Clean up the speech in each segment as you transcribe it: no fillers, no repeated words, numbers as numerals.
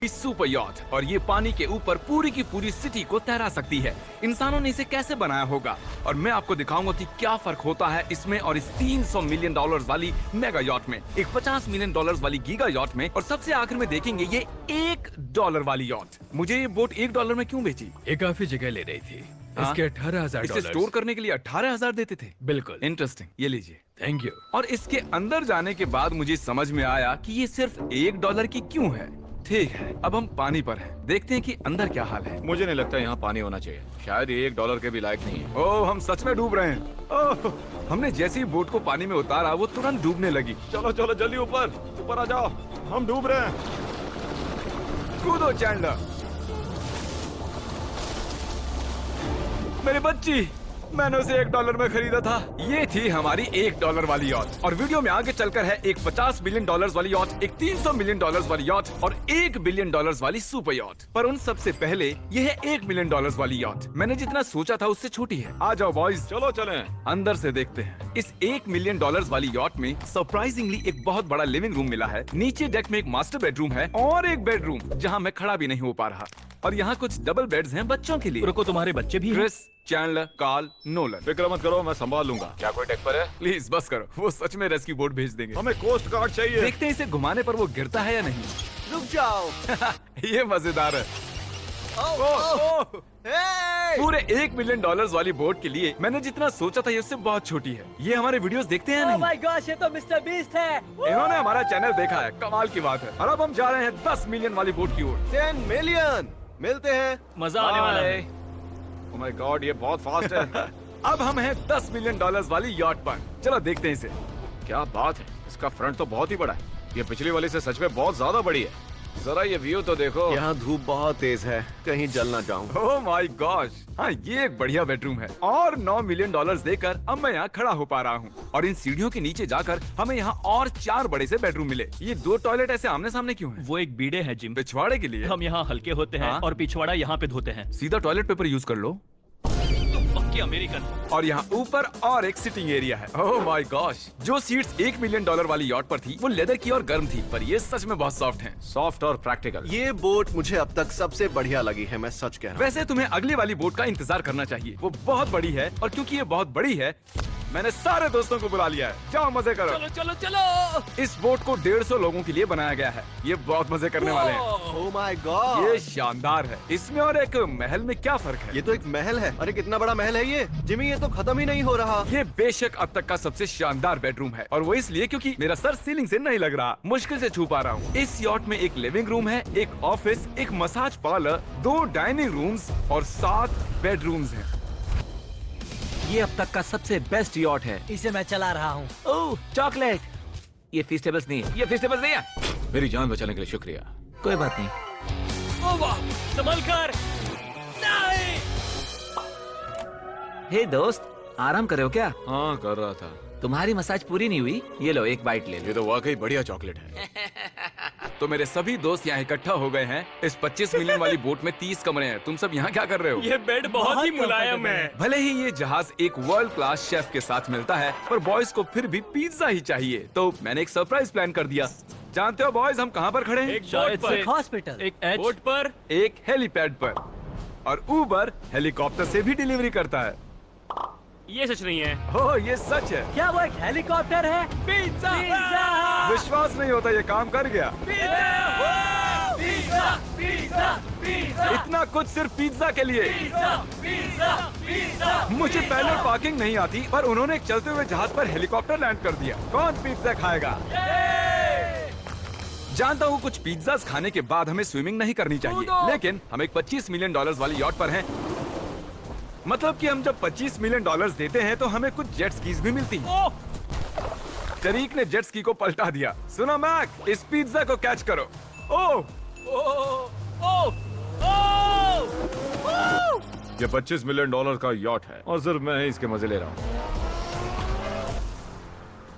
Super yacht और ये पानी के ऊपर पूरी की पूरी सिटी को तैरा सकती है। इंसानों ने इसे कैसे बनाया होगा और मैं आपको दिखाऊंगा कि क्या फर्क होता है इसमें और इस 300 मिलियन डॉलर्स वाली मेगा यॉट में, एक 50 मिलियन डॉलर्स वाली गीगा यॉट में, और सबसे आखिर में देखेंगे ये $1 वाली यॉट। मुझे ये बोट $1 में क्यों बेची? ये काफी जगह ले रही थी। इसके 18,000 इसे स्टोर करने के लिए 18,000 देते थे। बिल्कुल इंटरेस्टिंग, ये लीजिए। Thank you. और इसके अंदर जाने के बाद मुझे समझ में आया कि ये सिर्फ $1 की क्यों है। ठीक है, अब हम पानी पर हैं। देखते हैं कि अंदर क्या हाल है। मुझे नहीं लगता यहाँ पानी होना चाहिए। शायद ये $1 के भी लायक नहीं है। ओह, हम सच में डूब रहे हैं। ओह, हमने जैसे ही बोट को पानी में उतारा वो तुरंत डूबने लगी। चलो चलो जल्दी ऊपर ऊपर आ जाओ, हम डूब रहे हैं। कूदो चैंडलर। मेरी बच्ची, मैंने उसे $1 में खरीदा था। ये थी हमारी $1 वाली यॉट। और वीडियो में आगे चलकर है एक 50 मिलियन डॉलर्स वाली यॉट, एक 300 मिलियन डॉलर्स वाली यॉट और $1 बिलियन वाली सुपर यॉट। पर उन सबसे पहले ये है $1 मिलियन वाली यॉट। मैंने जितना सोचा था उससे छोटी है। आ जाओ बॉयज, चलो चलें। अंदर से देखते हैं। इस $1 मिलियन वाली यॉट में सरप्राइजिंगली एक बहुत बड़ा लिविंग रूम मिला है। नीचे डेक में एक मास्टर बेडरूम है और एक बेडरूम जहाँ मैं खड़ा भी नहीं हो पा रहा। और यहाँ कुछ डबल बेड्स हैं बच्चों के लिए। रुको, तुम्हारे बच्चे भी हैं? Chris, Chandler, Carl, Nolan. फिक्र मत करो, मैं संभाल लूंगा। क्या कोई डेक पर है? प्लीज बस करो, वो सच में रेस्क्यू बोट भेज देंगे। हमें कोस्ट गार्ड चाहिए। देखते हैं इसे घुमाने पर वो गिरता है या नहीं। रुक जाओ। ये मजेदार है। पूरे $1 मिलियन वाली बोट के लिए मैंने जितना सोचा था ये उससे बहुत छोटी है। ये हमारे वीडियोस देखते हैं ओह नहीं? माय गॉश, ये तो मिस्टर बीस्ट है। इन्होंने हमारा चैनल देखा है, कमाल की बात है। और अब हम जा रहे हैं 10 मिलियन वाली बोट की ओर। 10 मिलियन मिलते हैं। मजा आने वाला है। ओह माय गॉड, ये बहुत फास्ट है। अब हम हैं $10 मिलियन वाली यॉट पर। चलो देखते हैं इसे। क्या बात है, इसका फ्रंट तो बहुत ही बड़ा है। ये पिछली वाली से सच में बहुत ज्यादा बड़ी है। जरा ये व्यू तो देखो। यहाँ धूप बहुत तेज है, कहीं जल ना जाऊं। ओह माय गॉश, हाँ ये एक बढ़िया बेडरूम है। और $9 मिलियन देकर अब मैं यहाँ खड़ा हो पा रहा हूँ। और इन सीढ़ियों के नीचे जाकर हमें यहाँ और 4 बड़े से बेडरूम मिले। ये 2 टॉयलेट ऐसे आमने सामने क्यों हैं? वो एक बीड़े है जिम। पिछवाड़े के लिए। हम यहाँ हल्के होते हैं हाँ? और पिछवाड़ा यहाँ पे धोते हैं। सीधा टॉयलेट पेपर यूज कर लो। पक्की अमेरिकन। और यहाँ ऊपर और एक सिटिंग एरिया है। ओह माय गॉश, जो सीट्स $1 मिलियन वाली यॉट पर थी वो लेदर की और गर्म थी, पर ये सच में बहुत सॉफ्ट हैं। सॉफ्ट और प्रैक्टिकल। ये बोट मुझे अब तक सबसे बढ़िया लगी है, मैं सच कह रहा हूँ। वैसे तुम्हें अगली वाली बोट का इंतजार करना चाहिए, वो बहुत बड़ी है। और क्योंकि ये बहुत बड़ी है मैंने सारे दोस्तों को बुला लिया है। जाओ मजे करो। चलो चलो चलो। इस बोट को 150 लोगों के लिए बनाया गया है। ये बहुत मजे करने वाले हैं। ओह माय गॉड, ये शानदार है। इसमें और एक महल में क्या फर्क है? ये तो एक महल है। अरे कितना बड़ा महल है ये जिमी, ये तो खत्म ही नहीं हो रहा। ये बेशक अब तक का सबसे शानदार बेडरूम है, और वो इसलिए क्योंकि मेरा सर सीलिंग से नहीं लग रहा, मुश्किल से छू पा रहा हूँ। इस यॉट में एक लिविंग रूम है, एक ऑफिस, एक मसाज पार्लर, 2 डाइनिंग रूम्स और 7 बेडरूम्स हैं। ये अब तक का सबसे बेस्ट यॉट है। इसे मैं चला रहा हूँ। ओह, चॉकलेट। ये फीस्टेबल्स नहीं है, ये फीस्टेबल्स नहीं है। मेरी जान बचाने के लिए शुक्रिया। कोई बात नहीं। ओ वाह, संभल कर। नहीं। हे दोस्त, आराम कर रहे हो क्या? हाँ कर रहा था। तुम्हारी मसाज पूरी नहीं हुई? ये लो, एक बाइट ले लो। ये तो वाकई बढ़िया चॉकलेट है। तो मेरे सभी दोस्त यहाँ इकट्ठा हो गए हैं। इस 25 मिलियन वाली बोट में 30 कमरे हैं। तुम सब यहाँ क्या कर रहे हो? ये बेड बहुत ही मुलायम है। भले ही ये जहाज एक वर्ल्ड क्लास शेफ के साथ मिलता है, पर बॉयज को फिर भी पिज्जा ही चाहिए। तो मैंने एक सरप्राइज प्लान कर दिया। जानते हो बॉयज, हम कहाँ पर खड़े हैं? एक बोट पर, हॉस्पिटल, एक बोट पर, एक हेलीपैड पर। और उबर हेलीकॉप्टर से भी डिलीवरी करता है। ये सच नहीं है। हो, ये सच है। क्या वो एक हेलीकॉप्टर है? पिज्जा। विश्वास नहीं होता, ये काम कर गया। पिज्जा, पिज्जा, पिज्जा, इतना कुछ सिर्फ पिज्जा के लिए। Pizza, pizza. मुझे पहले पार्किंग नहीं आती, पर उन्होंने एक चलते हुए जहाज पर हेलीकॉप्टर लैंड कर दिया। कौन पिज्जा खाएगा? जानता हूँ कुछ पिज्जास खाने के बाद हमें स्विमिंग नहीं करनी चाहिए, लेकिन हम एक $25 मिलियन वाली यॉट पर हैं। मतलब कि हम जब $25 मिलियन देते हैं तो हमें कुछ जेट स्कीज भी मिलती हैं। तरीक ने जेट स्की को पलटा दिया। सुनो मैक, इस पिज्जा को कैच करो। ओह, ये $25 मिलियन का यॉट है और सिर्फ मैं ही इसके मजे ले रहा हूँ।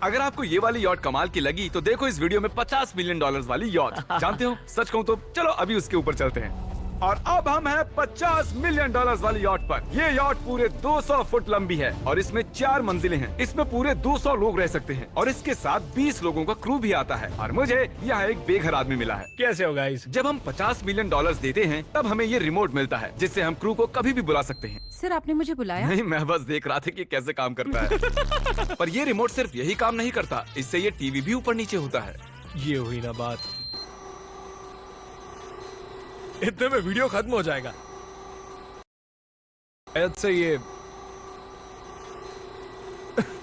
अगर आपको ये वाली यॉट कमाल की लगी तो देखो इस वीडियो में $50 मिलियन वाली यॉट। जानते हो, सच कहूँ तो चलो अभी उसके ऊपर चलते हैं। और अब हम हैं 50 मिलियन डॉलर्स वाली यॉट पर। ये यॉट पूरे 200 फुट लंबी है और इसमें 4 मंजिलें हैं। इसमें पूरे 200 लोग रह सकते हैं और इसके साथ 20 लोगों का क्रू भी आता है। और मुझे यहाँ एक बेघर आदमी मिला है। कैसे हो गाइस? जब हम 50 मिलियन डॉलर्स देते हैं तब हमें ये रिमोट मिलता है जिससे हम क्रू को कभी भी बुला सकते हैं। सर आपने मुझे बुलाया? नहीं, मैं बस देख रहा था कि कैसे काम करता है। पर ये रिमोट सिर्फ यही काम नहीं करता, इससे ये टीवी भी ऊपर नीचे होता है। ये हुई ना बात, इतने में वीडियो खत्म हो जाएगा। शायद से ये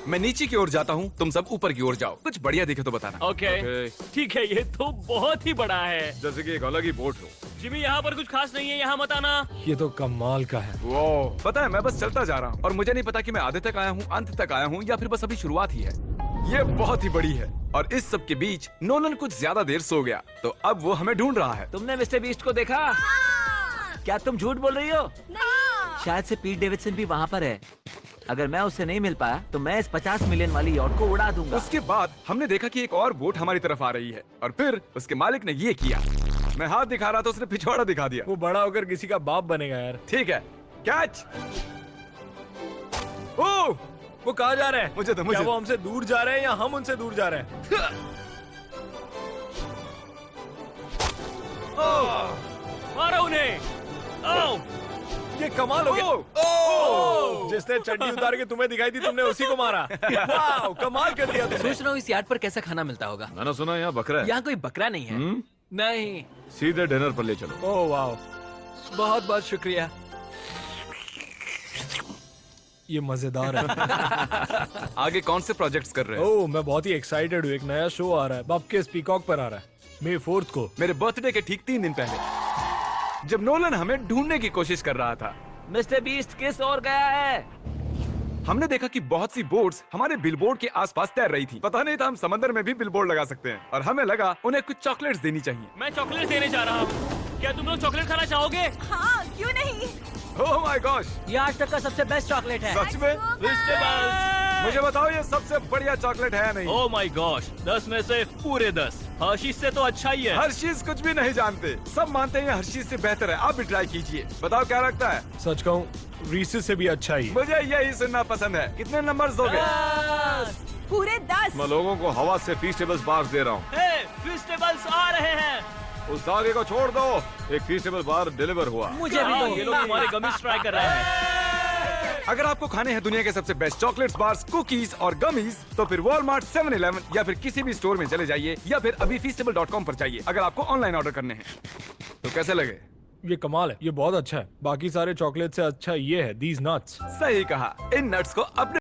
मैं नीचे की ओर जाता हूँ, तुम सब ऊपर की ओर जाओ। कुछ बढ़िया दिखे तो बताना। ओके ठीक है, ये तो बहुत ही बड़ा है। जैसे कि एक अलग ही बोट हो। जिमी यहाँ पर कुछ खास नहीं है, यहाँ मत आना। ये तो कमाल का है। वो पता है, मैं बस चलता जा रहा हूँ और मुझे नहीं पता कि मैं आधे तक आया हूँ, अंत तक आया हूँ या फिर बस अभी शुरुआत ही है। ये बहुत ही बड़ी है और इस सब के बीच नोलन कुछ ज्यादा देर सो गया, तो अब वो हमें ढूंढ रहा है। तुमने मिस्टर बीस्ट को देखा? क्या तुम झूठ बोल रही हो? शायद से पीट डेविडसन भी वहाँ पर है। अगर मैं उससे नहीं मिल पाया तो मैं इस 50 मिलियन वाली यॉट को उड़ा दूंगा। उसके बाद हमने देखा कि एक और बोट हमारी तरफ आ रही है और फिर उसके मालिक ने ये किया। मैं हाथ दिखा रहा था, उसने पिछवाड़ा दिखा दिया। वो बड़ा होकर किसी का बाप बनेगा यार। ठीक है, कैच। ओह, वो कहाँ जा रहे हैं? मुझे तो क्या वो हमसे दूर जा रहे हैं या हम उनसे दूर जा रहे हैं? मारो उन्हें। ओह, ये कमाल हो गया। ओह! जिसने चड्डी उतार के तुम्हें दिखाई थी तुमने उसी को मारा। वाह, कमाल कर दिया तुमने। सोच रहा हूँ इस यार्ड पर कैसा खाना मिलता होगा। मैंने सुना यहाँ बकरा है। यहाँ कोई बकरा नहीं है। नहीं। सीधे डिनर पर ले चलो। ओह वाह, बहुत बहुत शुक्रिया। ये मजेदार है। आगे कौन से प्रोजेक्ट्स कर रहे हो? ओह, मैं बहुत ही एक्साइटेड हूँ। एक नया शो आ रहा है, बपके पीकॉक पर आ रहा है May 4th को। मेरे बर्थडे के ठीक 3 दिन पहले, जब नोलन हमें ढूंढने की कोशिश कर रहा था। मिस्टर बीस्ट किस ओर गया है? हमने देखा कि बहुत सी बोट्स हमारे बिलबोर्ड के आसपास तैर रही थी। पता नहीं था हम समंदर में भी बिलबोर्ड लगा सकते हैं और हमें लगा उन्हें कुछ चॉकलेट्स देनी चाहिए। मैं चॉकलेट देने जा रहा हूँ। क्या तुम लोग चॉकलेट खाना चाहोगे? हाँ, क्यों नहीं? ओह माय गॉश, ये आज तक का सबसे बेस्ट चॉकलेट है। सच में? मुझे बताओ ये सबसे बढ़िया चॉकलेट है या नहीं? ओह माय गॉश, 10 में से पूरे 10। हर्शीज से तो अच्छा ही है। हर्शीज कुछ भी नहीं जानते, सब मानते हैं हर्शीज से बेहतर है। आप भी ट्राई कीजिए, बताओ क्या लगता है? सच कहूँ रीसेस से भी अच्छा ही। मुझे यही सुनना पसंद है। कितने नंबर्स दोगे? पूरे 10। मैं लोगों को हवा से फीस्टेबल्स बार्स दे रहा हूँ। हे, फेस्टिवल्स आ रहे हैं। उस धागे को छोड़ दो। एक फीस्टेबल बार डिलीवर हुआ। मुझे भी हाँ, दो। ये लोग हमारे गमीज ट्राई कर रहे हैं। अगर आपको खाने हैं दुनिया के सबसे बेस्ट चॉकलेट्स, बार्स, कुकीज और गमीज, तो फिर वॉलमार्ट, 7-Eleven या फिर किसी भी स्टोर में चले जाइए या फिर अभी feastable.com पर जाइए अगर आपको ऑनलाइन ऑर्डर करने हैं। तो कैसे लगे? ये कमाल है, ये बहुत अच्छा है। बाकी सारे चॉकलेट से अच्छा ये है, these nuts। सही कहा। इन नट्स को अपने